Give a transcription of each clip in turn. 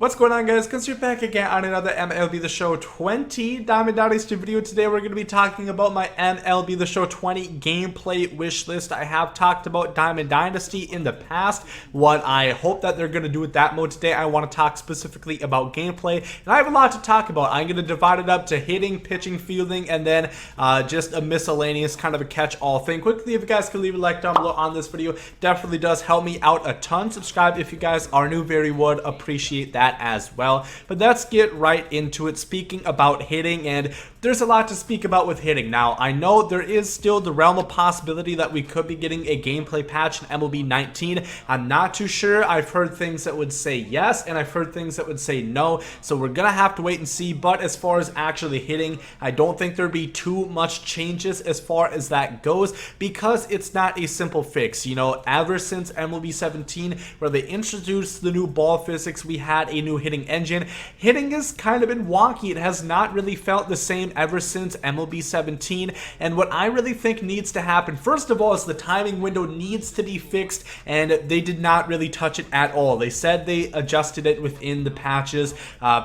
What's going on, guys? We're back again on another MLB The Show 20 Diamond Dynasty video. Today we're going to be talking about my MLB The Show 20 gameplay wish list. I have talked about Diamond Dynasty in the past. What I hope that they're going to do with that mode today, I want to talk specifically about gameplay. And I have a lot to talk about. I'm going to divide it up to hitting, pitching, fielding, and then just a miscellaneous kind of a catch-all thing. Quickly, if you guys could leave a like down below on this video, definitely does help me out a ton. Subscribe if you guys are new, very would appreciate that as well. But let's get right into it. Speaking about hitting, and there's a lot to speak about with hitting. Now, I know there is still the realm of possibility that we could be getting a gameplay patch in MLB 19. I'm not too sure. I've heard things that would say yes, and I've heard things that would say no. So we're gonna have to wait and see. But as far as actually hitting, I don't think there'd be too much changes as far as that goes, because it's not a simple fix. You know, ever since MLB 17, where they introduced the new ball physics, we had a new hitting engine. Hitting has kind of been wonky. It has not really felt the same ever since MLB 17. And what I really think needs to happen, first of all, is the timing window needs to be fixed, and they did not really touch it at all. They said they adjusted it within the patches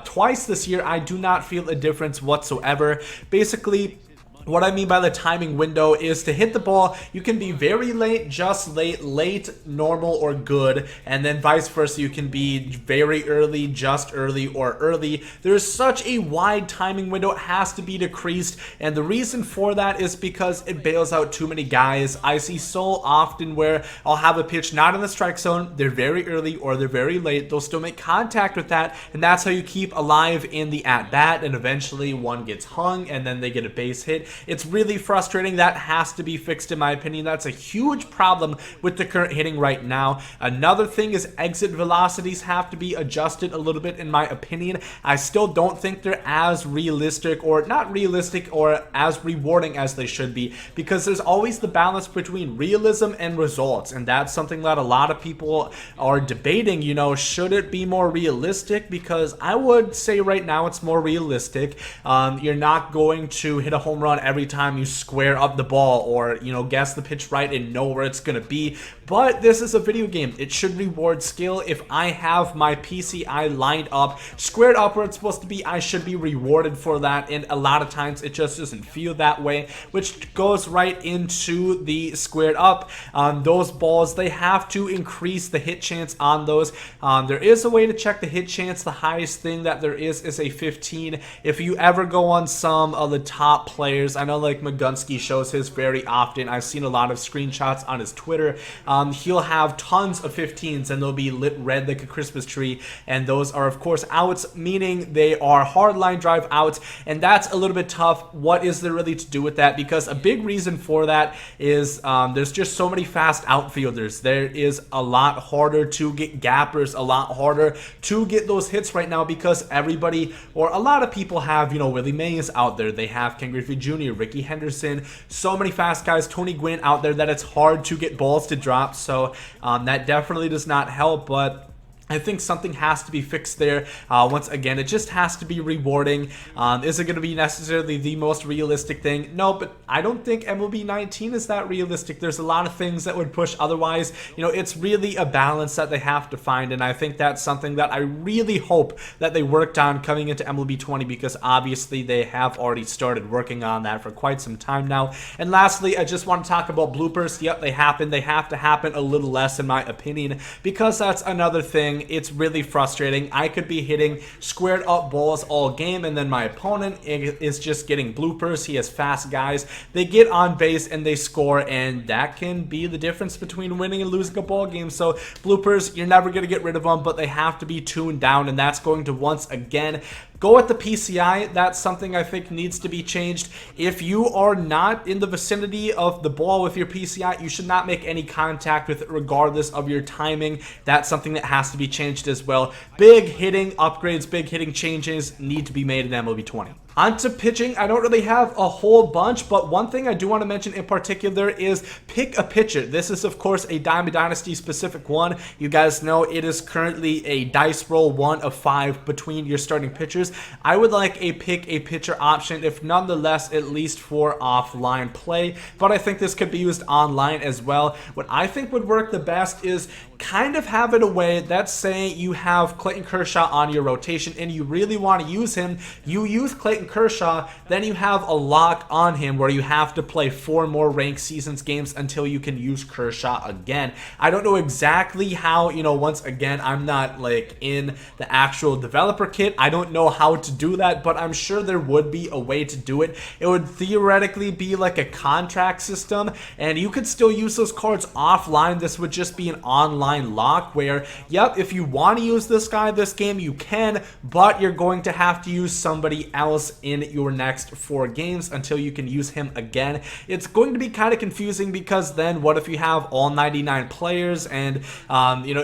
twice this year. I do not feel a difference whatsoever. Basically, what I mean by the timing window is to hit the ball, you can be very late, just late, late, normal, or good, and then vice versa. You can be very early, just early, or early. There's such a wide timing window. It has to be decreased, and the reason for that is because it bails out too many guys. I see so often where I'll have a pitch not in the strike zone, they're very early or they're very late. They'll still make contact with that, and that's how you keep alive in the at-bat, and eventually one gets hung, and then they get a base hit. It's really frustrating. That has to be fixed, in my opinion. That's a huge problem with the current hitting right now. Another thing is exit velocities have to be adjusted a little bit, in my opinion. I still don't think they're as realistic, or not realistic, or as rewarding as they should be, because there's always the balance between realism and results, and that's something that a lot of people are debating. You know, should it be more realistic? Because I would say right now it's more realistic. You're not going to hit a home run every time you square up the ball, or, you know, guess the pitch right and know where it's gonna be. But this is a video game. It should reward skill. If I have my PCI lined up, squared up where it's supposed to be, I should be rewarded for that. And a lot of times it just doesn't feel that way, which goes right into the squared up. Those balls, they have to increase the hit chance on those. There is a way to check the hit chance. The highest thing that there is a 15. If you ever go on some of the top players, I know like Magunsky shows his very often. I've seen a lot of screenshots on his Twitter. He'll have tons of 15s, and they'll be lit red like a Christmas tree, and those are of course outs, meaning they are hard line drive outs, and that's a little bit tough. What is there really to do with that? Because a big reason for that is there's just so many fast outfielders. There is a lot harder to get gappers, a lot harder to get those hits right now, because everybody, or a lot of people, have, you know, Willie Mays out there. They have Ken Griffey Jr., Ricky Henderson, so many fast guys, Tony Gwynn out there, that it's hard to get balls to drop. So that definitely does not help, but I think something has to be fixed there. Once again, it just has to be rewarding. Is it going to be necessarily the most realistic thing? No, but I don't think MLB 19 is that realistic. There's a lot of things that would push otherwise. You know, it's really a balance that they have to find, and I think that's something that I really hope that they worked on coming into MLB 20, because obviously they have already started working on that for quite some time now. And lastly, I just want to talk about bloopers. Yep, they happen. They have to happen a little less, in my opinion, because that's another thing. It's really frustrating. I could be hitting squared up balls all game, and then my opponent is just getting bloopers. He has fast guys. They get on base and they score, and that can be the difference between winning and losing a ball game. So bloopers, you're never going to get rid of them, but they have to be tuned down, and that's going to once again go at the PCI. That's something I think needs to be changed. If you are not in the vicinity of the ball with your PCI, you should not make any contact with it regardless of your timing. That's something that has to be changed as well. Big hitting upgrades, big hitting changes need to be made in MLB 20. On to pitching. I don't really have a whole bunch, but one thing I do want to mention in particular is pick a pitcher. This is, of course, a Diamond Dynasty specific one. You guys know it is currently a dice roll 1 of 5 between your starting pitchers. I would like a pick a pitcher option, if nonetheless at least for offline play, but I think this could be used online as well. What I think would work the best is kind of have it a way that's saying you have Clayton Kershaw on your rotation and you really want to use him. You use Clayton Kershaw, then you have a lock on him where you have to play 4 more ranked seasons games until you can use Kershaw again. I don't know exactly how, once again, I'm not like in the actual developer kit. I don't know how to do that, but I'm sure there would be a way to do it. It would theoretically be like a contract system, and you could still use those cards offline. This would just be an online lock where, yep, if you want to use this guy this game, you can, but you're going to have to use somebody else in your next 4 games until you can use him again. It's going to be kind of confusing because then what if you have all 99 players and,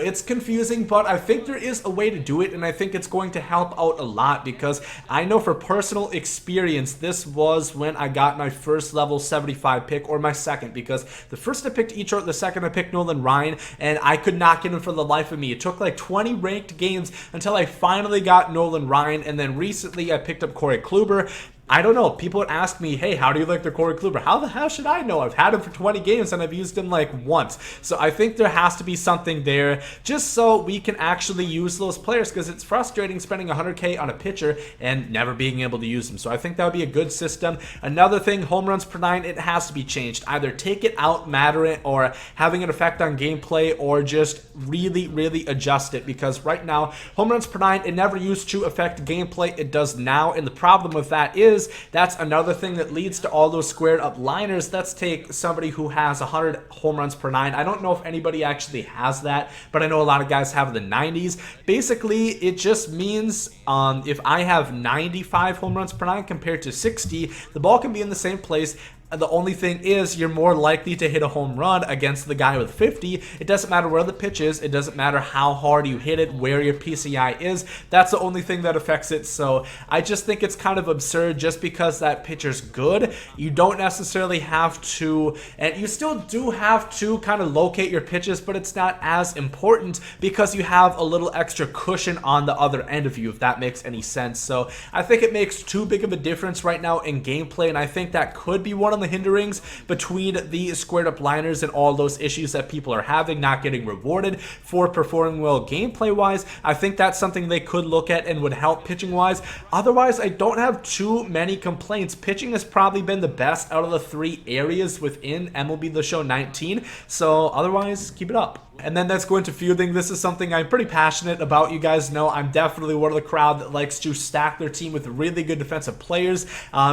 it's confusing, but I think there is a way to do it, and I think it's going to help out a lot because I know for personal experience, this was when I got my first level 75 pick, or my second, because the first I picked Eachart, the second I picked Nolan Ryan, and I could not get him for the life of me. It took like 20 ranked games until I finally got Nolan Ryan, and then recently I picked up Corey Kluber. I don't know. People would ask me, hey, how do you like the Corey Kluber? How the hell should I know? I've had him for 20 games and I've used him like once. So I think there has to be something there just so we can actually use those players, because it's frustrating spending 100K on a pitcher and never being able to use them. So I think that would be a good system. Another thing, home runs per 9, it has to be changed. Either take it out, matter it, or having an effect on gameplay, or just really, really adjust it, because right now, home runs per 9, it never used to affect gameplay. It does now, and the problem with that is that's another thing that leads to all those squared up liners. Let's take somebody who has 100 home runs per 9. I don't know if anybody actually has that, but I know a lot of guys have the 90s. Basically, it just means if I have 95 home runs per 9 compared to 60, the ball can be in the same place. The only thing is you're more likely to hit a home run against the guy with 50. It doesn't matter where the pitch is. It doesn't matter how hard you hit it, where your PCI is. That's the only thing that affects it. So I just think it's kind of absurd. Just because that pitcher's good, you don't necessarily have to, and you still do have to kind of locate your pitches, but it's not as important because you have a little extra cushion on the other end of you, if that makes any sense. So I think it makes too big of a difference right now in gameplay, and I think that could be one of the hinderings between the squared up liners and all those issues that people are having, not getting rewarded for performing well gameplay wise. I think that's something they could look at and would help pitching wise. Otherwise, I don't have too many complaints. Pitching has probably been the best out of the 3 areas within MLB The Show 19, so otherwise, keep it up. And then let's go into fielding. This is something I'm pretty passionate about. You guys know I'm definitely one of the crowd that likes to stack their team with really good defensive players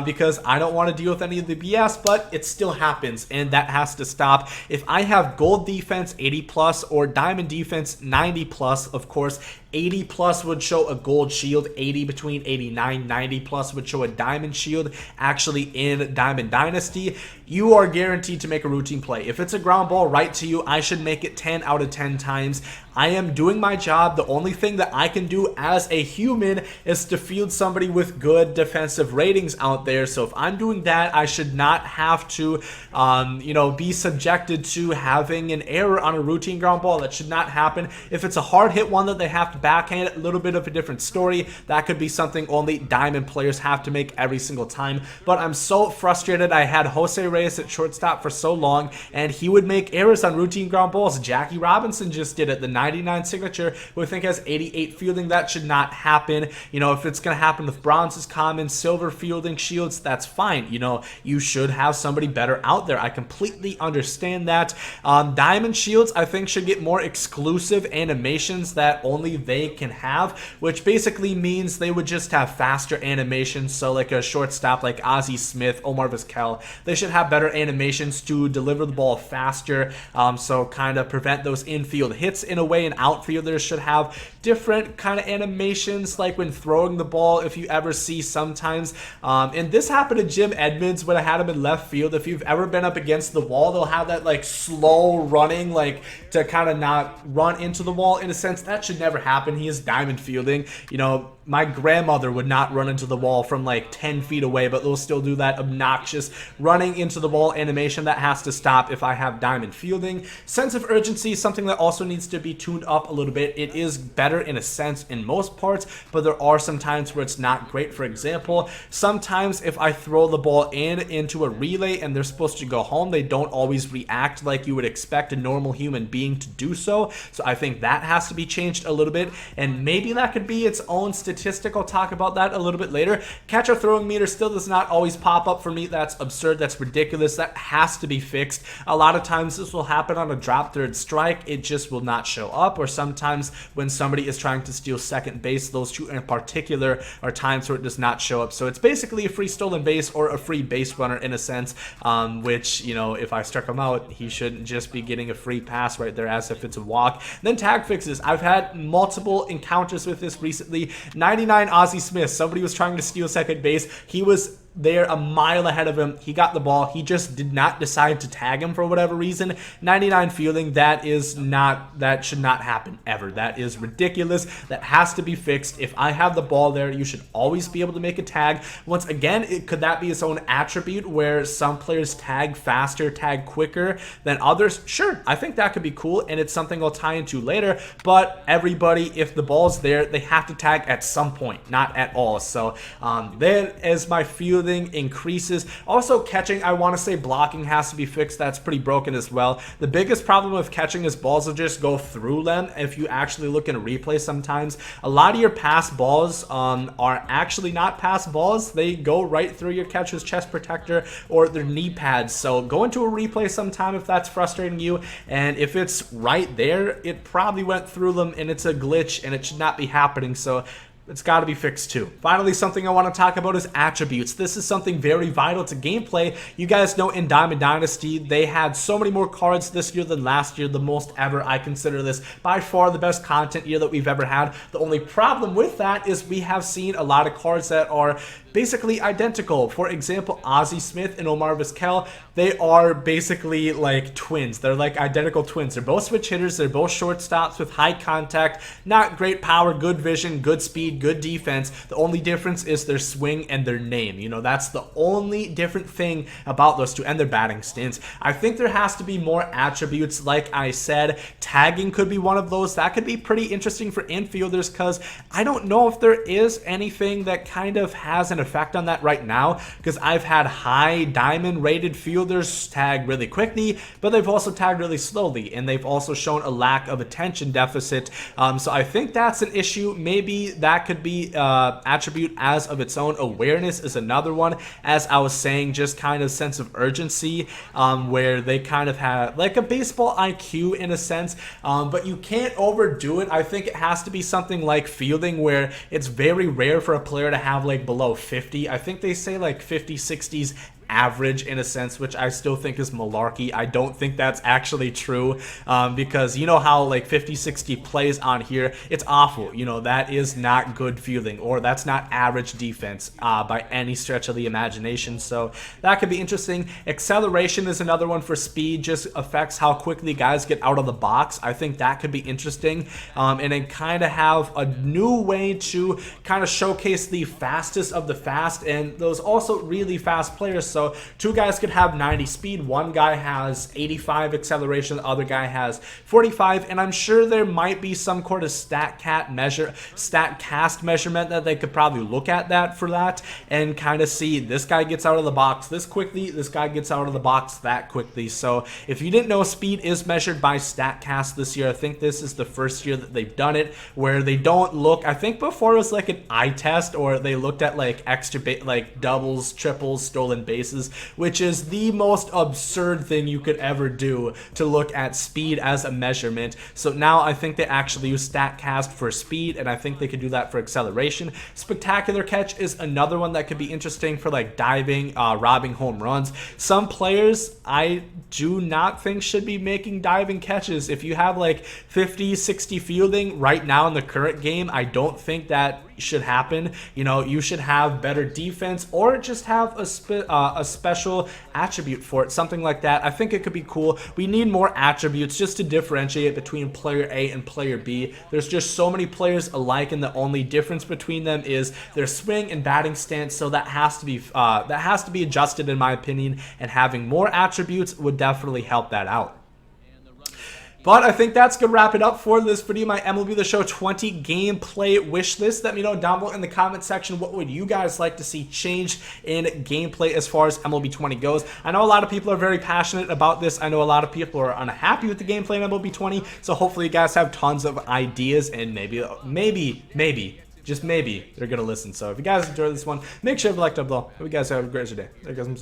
because I don't want to deal with any of the BS, but it still happens, and that has to stop. If I have gold defense 80 plus or diamond defense 90 plus, of course, 80 plus would show a gold shield, 80 between 89, 90 plus would show a diamond shield. Actually, in Diamond Dynasty, you are guaranteed to make a routine play. If it's a ground ball right to you, I should make it 10 out of 10 times. I am doing my job. The only thing that I can do as a human is to field somebody with good defensive ratings out there. So if I'm doing that, I should not have to, be subjected to having an error on a routine ground ball. That should not happen. If it's a hard hit one that they have to backhand, a little bit of a different story. That could be something only diamond players have to make every single time. But I'm so frustrated. I had Jose Reyes at shortstop for so long, and he would make errors on routine ground balls. Jackie Robinson just did it. The 99 signature, who I think has 88 fielding, that should not happen. If it's going to happen with bronzes, common, silver fielding shields, that's fine. You should have somebody better out there. I completely understand that. Diamond shields, I think, should get more exclusive animations that only they can have, which basically means they would just have faster animations. So like a shortstop like Ozzie Smith, Omar Vizquel, they should have better animations to deliver the ball faster, so kind of prevent those infield hits in a way. And outfielders should have different kind of animations, like when throwing the ball, if you ever see sometimes, and this happened to Jim Edmonds when I had him in left field. If you've ever been up against the wall, they'll have that like slow running, like to kind of not run into the wall. In a sense, that should never happen. He is diamond fielding. My grandmother would not run into the wall from like 10 feet away, but they'll still do that obnoxious running into the wall animation. That has to stop if I have diamond fielding. Sense of urgency is something that also needs to be tuned up a little bit. It is better in a sense in most parts, but there are some times where it's not great. For example, sometimes if I throw the ball into a relay and they're supposed to go home, they don't always react like you would expect a normal human being to do so. So I think that has to be changed a little bit, and maybe that could be its own statistic. I'll talk about that a little bit later. Catcher throwing meter still does not always pop up for me. That's absurd. That's ridiculous. That has to be fixed. A lot of times this will happen on a drop third strike. It just will not show up, or sometimes when somebody is trying to steal second base. Those two in particular are times where it does not show up. So it's basically a free stolen base or a free base runner in a sense, which, you know, if I struck him out, he shouldn't just be getting a free pass right there as if it's a walk. And then tag fixes. I've had multiple encounters with this recently. 99 Ozzie Smith. Somebody was trying to steal second base. He was there a mile ahead of him. He got the ball. He just did not decide to tag him for whatever reason. 99 fielding, that should not happen ever. That is ridiculous. That has to be fixed. If I have the ball there, you should always be able to make a tag. Once again, could that be its own attribute where some players tag faster, tag quicker than others? Sure, I think that could be cool, and it's something I'll tie into later. But everybody, if the ball's there, they have to tag at some point, not at all. So there is my field increases. Also catching, I want to say blocking has to be fixed. That's pretty broken as well. The biggest problem with catching is balls will just go through them. If you actually look in a replay sometimes, a lot of your pass balls are actually not pass balls. They go right through your catcher's chest protector or their knee pads. So go into a replay sometime if that's frustrating you, and if it's right there, it probably went through them and it's a glitch and it should not be happening. So it's got to be fixed too. Finally, something I want to talk about is attributes. This is something very vital to gameplay. You guys know in Diamond Dynasty, they had so many more cards this year than last year, the most ever. I consider this by far the best content year that we've ever had. The only problem with that is we have seen a lot of cards that are basically identical. For example, Ozzie Smith and Omar Vizquel, they are basically like twins. They're like identical twins. They're both switch hitters. They're both shortstops with high contact, not great power, good vision, good speed, good defense. The only difference is their swing and their name. You know, that's the only different thing about those two, and their batting stance. I think there has to be more attributes. Like I said, tagging could be one of those. That could be pretty interesting for infielders, because I don't know if there is anything that kind of has an effect on that right now, because I've had high diamond rated fielders tag really quickly, but they've also tagged really slowly, and they've also shown a lack of attention deficit. So I think that's an issue. Maybe that could be attribute as of its own. Awareness is another one, as I was saying, just kind of sense of urgency, where they kind of have like a baseball IQ in a sense, but you can't overdo it. I think it has to be something like fielding, where it's very rare for a player to have like below 50. I think they say like 50, 60s average in a sense, which I still think is malarkey. I don't think that's actually true, because you know how like 50-60 plays on here, it's awful. You know, that is not good fielding, or that's not average defense by any stretch of the imagination. So that could be interesting. Acceleration is another one for speed, just affects how quickly guys get out of the box. I think that could be interesting, and then kind of have a new way to kind of showcase the fastest of the fast, and those also really fast players. So two guys could have 90 speed. One guy has 85 acceleration. The other guy has 45. And I'm sure there might be some sort of StatCast measurement that they could probably look at that for that, and kind of see this guy gets out of the box this quickly, this guy gets out of the box that quickly. So if you didn't know, speed is measured by StatCast this year. I think this is the first year that they've done it, where they don't look, I think before it was like an eye test, or they looked at like extra like doubles, triples, stolen bases, which is the most absurd thing you could ever do, to look at speed as a measurement. So now I think they actually use StatCast for speed, and I think they could do that for acceleration. Spectacular catch is another one that could be interesting for like diving, robbing home runs. Some players I do not think should be making diving catches. If you have like 50-60 fielding right now in the current game, I don't think that should happen. You know, you should have better defense, or just have a special attribute for it, something like that. I think it could be cool. We need more attributes just to differentiate between player A and player B. There's just so many players alike, and the only difference between them is their swing and batting stance. So that has to be adjusted, in my opinion, and having more attributes would definitely help that out. But I think that's going to wrap it up for this video, my MLB The Show 20 gameplay wish list. Let me know down below in the comment section what would you guys like to see changed in gameplay as far as MLB 20 goes. I know a lot of people are very passionate about this. I know a lot of people are unhappy with the gameplay in MLB 20, so hopefully you guys have tons of ideas, and maybe, just maybe, they're going to listen. So if you guys enjoyed this one, make sure to like down below. Hope you guys have a great day. There goes some